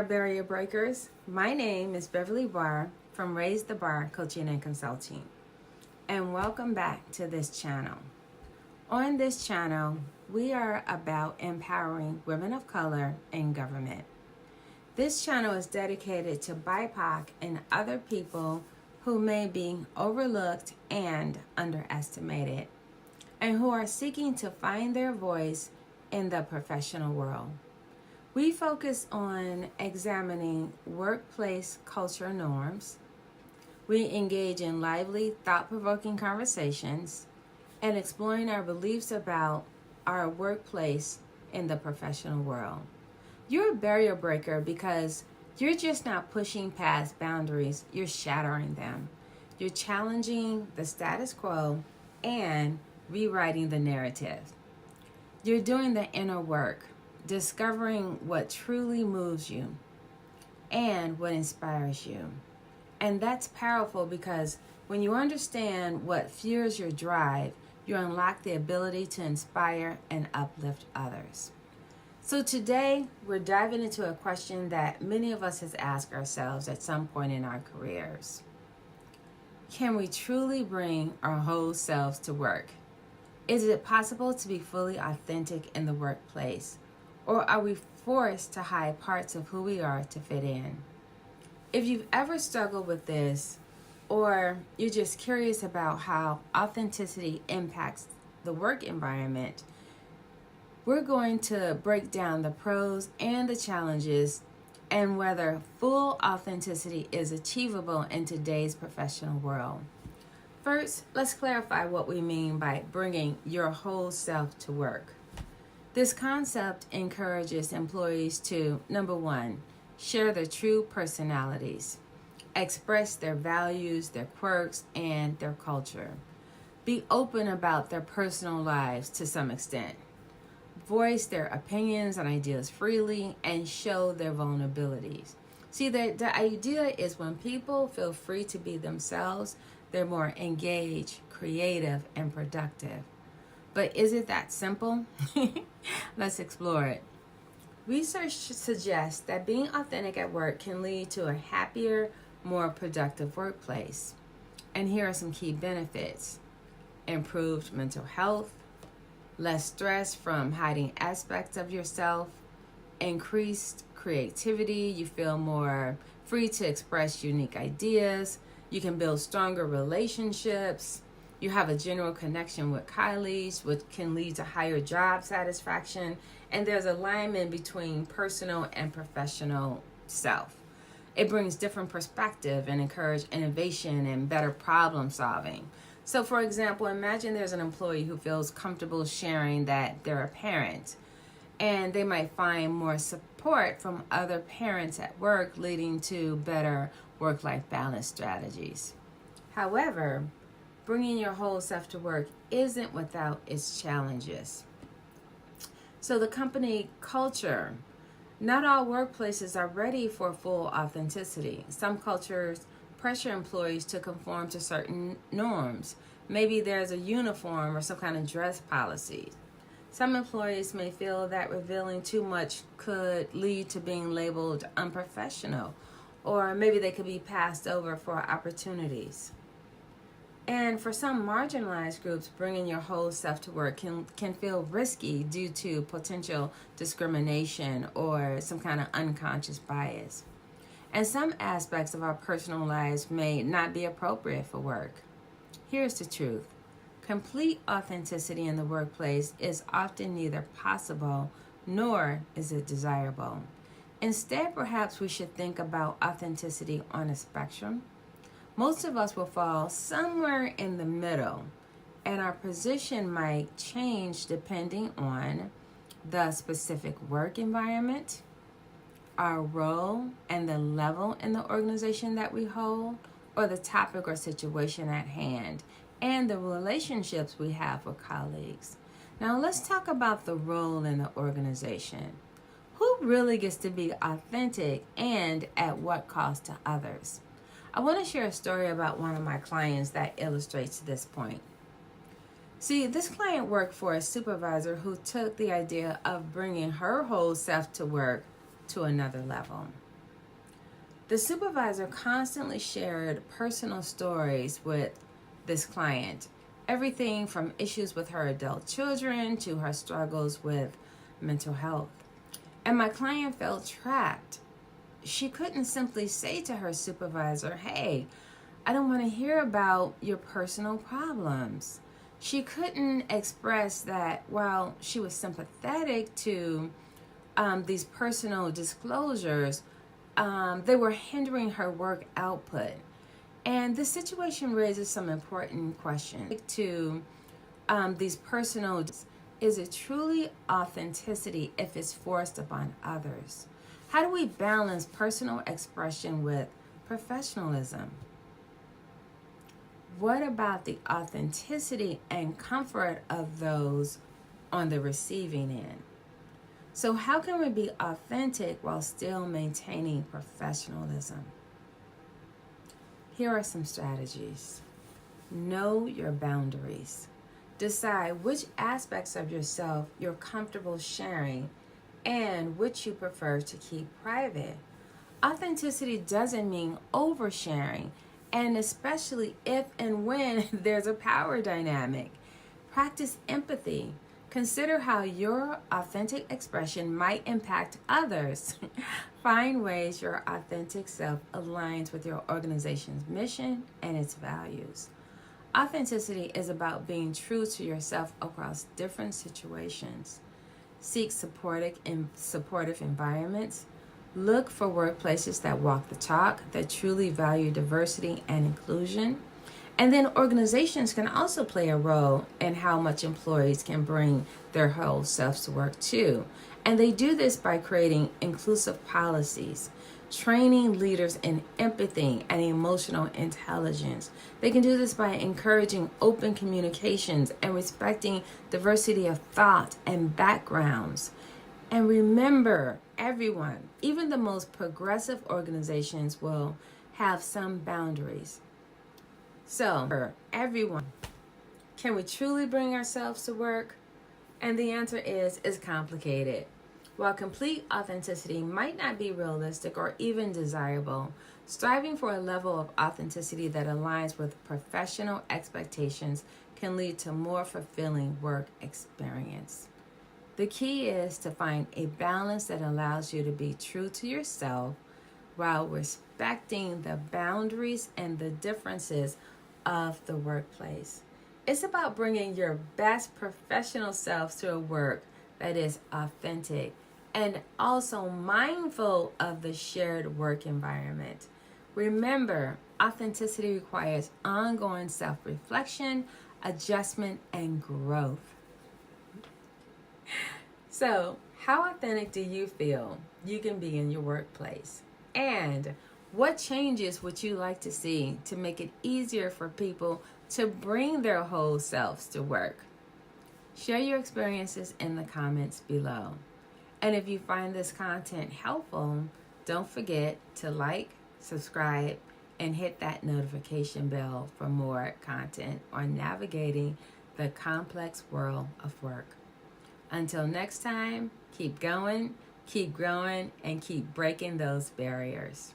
there, barrier breakers. My name is Beverly Barr from Raise the Bar Coaching and Consulting, and welcome back to this channel. On this channel, we are about empowering women of color in government. This channel is dedicated to BIPOC and other people who may be overlooked and underestimated, and who are seeking to find their voice in the professional world. We focus on examining workplace culture norms. We engage in lively, thought-provoking conversations and exploring our beliefs about our workplace in the professional world. You're a barrier breaker because you're just not pushing past boundaries, you're shattering them. You're challenging the status quo and rewriting the narrative. You're doing the inner work, discovering what truly moves you and what inspires you. And that's powerful because when you understand what fuels your drive, you unlock the ability to inspire and uplift others. So today, we're diving into a question that many of us has asked ourselves at some point in our careers. Can we truly bring our whole selves to work? Is it possible to be fully authentic in the workplace? Or are we forced to hide parts of who we are to fit in? If you've ever struggled with this, or you're just curious about how authenticity impacts the work environment, we're going to break down the pros and the challenges and whether full authenticity is achievable in today's professional world. First, let's clarify what we mean by bringing your whole self to work. This concept encourages employees to, number one, share their true personalities, express their values, their quirks, and their culture. Be open about their personal lives to some extent. Voice their opinions and ideas freely and show their vulnerabilities. See, the idea is when people feel free to be themselves, they're more engaged, creative, and productive. But is it that simple? Let's explore it. Research suggests that being authentic at work can lead to a happier, more productive workplace. And here are some key benefits. Improved mental health, less stress from hiding aspects of yourself, increased creativity, you feel more free to express unique ideas, you can build stronger relationships, you have a general connection with colleagues, which can lead to higher job satisfaction, and there's alignment between personal and professional self. It brings different perspective and encourage innovation and better problem solving. So for example, imagine there's an employee who feels comfortable sharing that they're a parent, and they might find more support from other parents at work, leading to better work-life balance strategies. However, bringing your whole self to work isn't without its challenges. So the company culture. Not all workplaces are ready for full authenticity. Some cultures pressure employees to conform to certain norms. Maybe there's a uniform or some kind of dress policy. Some employees may feel that revealing too much could lead to being labeled unprofessional, or maybe they could be passed over for opportunities. And for some marginalized groups, bringing your whole self to work can feel risky due to potential discrimination or some kind of unconscious bias. And some aspects of our personal lives may not be appropriate for work. Here's the truth. Complete authenticity in the workplace is often neither possible nor is it desirable. Instead, perhaps we should think about authenticity on a spectrum. Most of us will fall somewhere in the middle, and our position might change depending on the specific work environment, our role and the level in the organization that we hold, or the topic or situation at hand, and the relationships we have with colleagues. Now let's talk about the role in the organization. Who really gets to be authentic and at what cost to others? I want to share a story about one of my clients that illustrates this point. See, this client worked for a supervisor who took the idea of bringing her whole self to work to another level. The supervisor constantly shared personal stories with this client, everything from issues with her adult children to her struggles with mental health. And my client felt trapped. She couldn't simply say to her supervisor, "Hey, I don't want to hear about your personal problems." She couldn't express that while she was sympathetic to these personal disclosures, they were hindering her work output. And this situation raises some important questions to these personal. Is it truly authenticity if it's forced upon others? How do we balance personal expression with professionalism? What about the authenticity and comfort of those on the receiving end? So how can we be authentic while still maintaining professionalism? Here are some strategies. Know your boundaries. Decide which aspects of yourself you're comfortable sharing and which you prefer to keep private. Authenticity doesn't mean oversharing, and especially if and when there's a power dynamic. Practice empathy. Consider how your authentic expression might impact others. Find ways your authentic self aligns with your organization's mission and its values. Authenticity is about being true to yourself across different situations. Seek supportive environments. Look for workplaces that walk the talk, that truly value diversity and inclusion. And then organizations can also play a role in how much employees can bring their whole selves to work too. And they do this by creating inclusive policies, training leaders in empathy and emotional intelligence. They can do this by encouraging open communications and respecting diversity of thought and backgrounds. And remember, everyone, even the most progressive organizations will have some boundaries. So, for everyone, can we truly bring ourselves to work? And the answer is, it's complicated. While complete authenticity might not be realistic or even desirable, striving for a level of authenticity that aligns with professional expectations can lead to more fulfilling work experience. The key is to find a balance that allows you to be true to yourself while respecting the boundaries and the differences of the workplace. It's about bringing your best professional self to a work that is authentic and also mindful of the shared work environment. Remember, authenticity requires ongoing self-reflection, adjustment, and growth. So, how authentic do you feel you can be in your workplace? And what changes would you like to see to make it easier for people to bring their whole selves to work? Share your experiences in the comments below. And if you find this content helpful, don't forget to like, subscribe, and hit that notification bell for more content on navigating the complex world of work. Until next time, keep going, keep growing, and keep breaking those barriers.